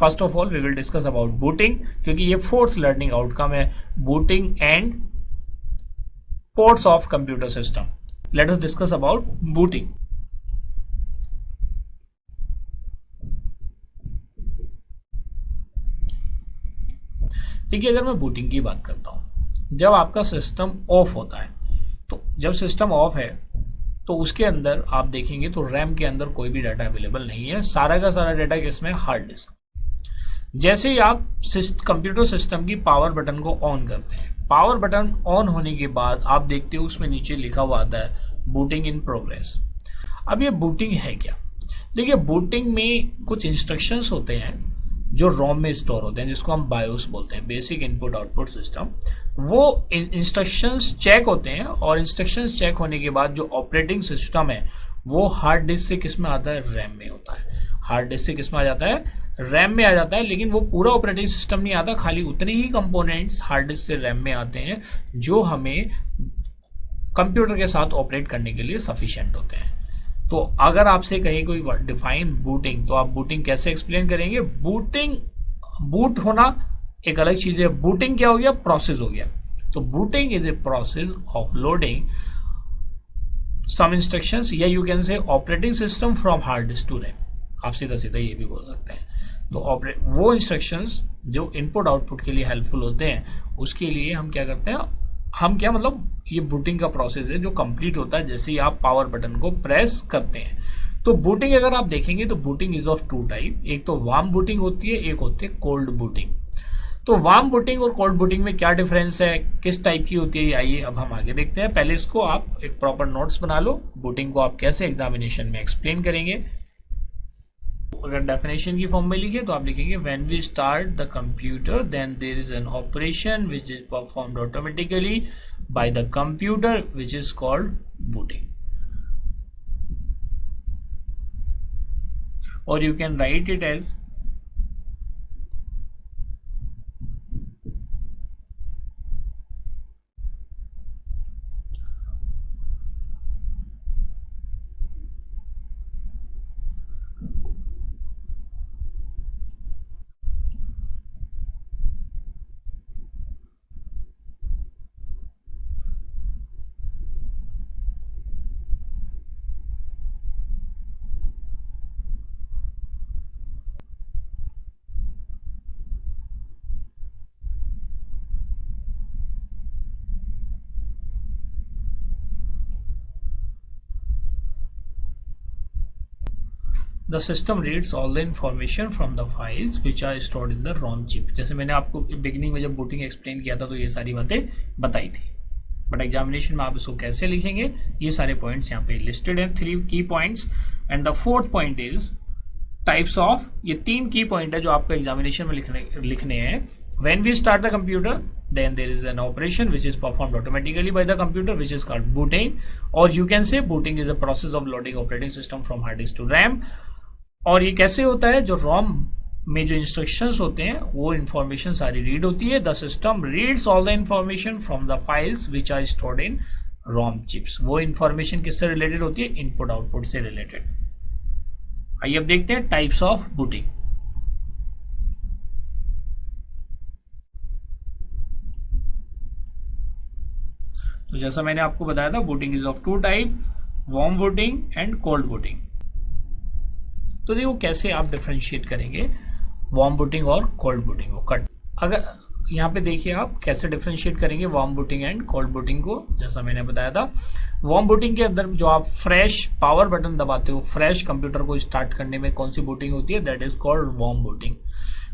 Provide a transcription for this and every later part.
First of all we will discuss about booting, क्योंकि ये fourth learning outcome है, booting and ports of computer system. Let us discuss about booting. देखिए, अगर मैं booting की बात करता हूं, जब आपका सिस्टम ऑफ होता है, तो जब सिस्टम ऑफ है तो उसके अंदर आप देखेंगे तो रैम के अंदर कोई भी डाटा अवेलेबल नहीं है, सारा का सारा डाटा किसमें, हार्ड डिस्क। जैसे ही आप कंप्यूटर सिस्टम की पावर बटन को ऑन करते हैं, पावर बटन ऑन होने के बाद आप देखते हो उसमें नीचे लिखा हुआ आता है बूटिंग इन प्रोग्रेस। अब ये बूटिंग है क्या? देखिए, बूटिंग में कुछ इंस्ट्रक्शंस होते हैं जो रोम में स्टोर होते हैं, जिसको हम बायोस बोलते हैं, बेसिक इनपुट आउटपुट सिस्टम। वो इंस्ट्रक्शंस चेक होते हैं और इंस्ट्रक्शंस चेक होने के बाद जो ऑपरेटिंग सिस्टम है वो हार्ड डिस्क से किस में आता है, रैम में होता है। हार्ड डिस्क से किस में आ जाता है, रैम में आ जाता है। लेकिन वो पूरा ऑपरेटिंग सिस्टम नहीं आता, खाली उतने ही कंपोनेंट्स हार्ड डिस्क से रैम में आते हैं जो हमें कंप्यूटर के साथ ऑपरेट करने के लिए सफिशिएंट होते हैं। तो अगर आपसे कहे कोई डिफाइन बूटिंग, तो आप बूटिंग कैसे एक्सप्लेन करेंगे? बूटिंग, बूट होना एक अलग चीज है, बूटिंग क्या हो गया, प्रोसेस हो गया। तो booting is a process of loading some instructions, या you can say operating system from hard disk to RAM. आप सीधा सीधा ये भी बोल सकते हैं। तो वो इंस्ट्रक्शंस जो इनपुट आउटपुट के लिए हेल्पफुल होते हैं, उसके लिए हम क्या करते हैं, हम क्या मतलब ये बूटिंग का प्रोसेस है जो कंप्लीट होता है जैसे ही आप पावर बटन को प्रेस करते हैं। तो बूटिंग अगर आप देखेंगे तो booting is of two type, एक तो वार्म बूटिंग होती है, एक होती है कोल्ड बूटिंग। तो वार्म बूटिंग और कोल्ड बूटिंग में क्या डिफरेंस है, किस टाइप की होती है, आइए अब हम आगे देखते हैं। पहले इसको आप एक प्रॉपर नोट्स बना लो, बूटिंग को आप कैसे एग्जामिनेशन में एक्सप्लेन करेंगे। अगर डेफिनेशन की फॉर्म में लिखे तो आप लिखेंगे when we start the computer then there is an operation which is performed automatically by the computer which is called booting. और you can write it as The system reads all the information from the files which are stored in the ROM chip। जैसे मैंने आपको beginning में जब booting explain किया था तो ये सारी बातें बताई थी, बट एग्जामिनेशन में आप इसको कैसे लिखेंगे, ये सारे पॉइंट्स यहाँ पे लिस्टेड हैं, 3 की points. And the fourth point is types of, ये 3 की पॉइंट है जो आपको एग्जामिनेशन में लिखने हैं। When we start the computer, then there is an operation which is performed automatically by the computer, which is called booting, or you can say booting is a process of loading operating system from hard disk to RAM। और ये कैसे होता है, जो रोम में जो instructions होते हैं वो इंफॉर्मेशन सारी रीड होती है। The system reads all the information from the files which are stored in ROM chips. वो इंफॉर्मेशन किससे रिलेटेड होती है, इनपुट आउटपुट से रिलेटेड। आइए अब देखते हैं टाइप्स ऑफ बूटिंग। तो जैसा मैंने आपको बताया था, booting is of two type, warm booting and cold booting. तो देखो कैसे आप डिफरेंशिएट करेंगे वार्म बूटिंग और कोल्ड बूटिंग को। कट अगर यहाँ पे देखिए आप कैसे डिफरेंशिएट करेंगे warm booting and cold booting को। जैसा मैंने बताया था, वार्म बूटिंग के अंदर जो आप फ्रेश पावर बटन दबाते हो, फ्रेश कंप्यूटर को स्टार्ट करने में कौन सी बूटिंग होती है, that is called warm booting.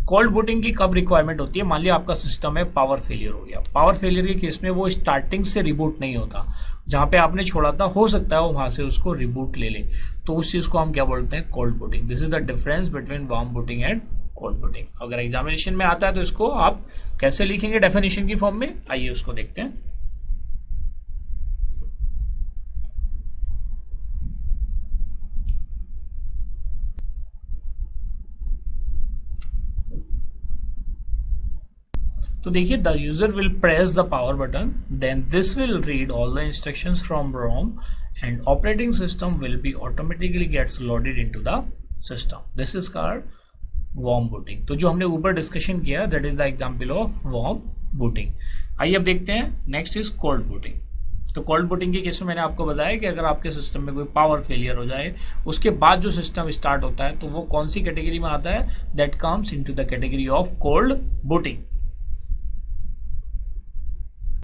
Cold booting की कब रिक्वायरमेंट होती है, मान लिया आपका सिस्टम है पावर फेलियर हो गया। पावर फेलियर के केस में वो स्टार्टिंग से रिबूट नहीं होता, जहां पे आपने छोड़ा था हो सकता है वो वहां से उसको रिबूट ले ले, तो उस चीज को हम क्या बोलते हैं, cold booting. This is the difference between warm booting and cold booting. अगर एग्जामिनेशन में आता है तो इसको आप कैसे लिखेंगे डेफिनेशन की फॉर्म में, आइए उसको देखते हैं। तो देखिए, the user will press the power button, then this will read all the instructions from ROM and operating system will be automatically gets loaded into the system. This is called warm booting. तो जो हमने ऊपर discussion किया that is the example of warm booting. आइए अब देखते हैं next is cold booting. तो कोल्ड बूटिंग के केस में मैंने आपको बताया कि अगर आपके सिस्टम में कोई पावर फेलियर हो जाए उसके बाद जो सिस्टम स्टार्ट होता है तो वो कौन सी कैटेगरी में आता है, that comes into the category of cold booting.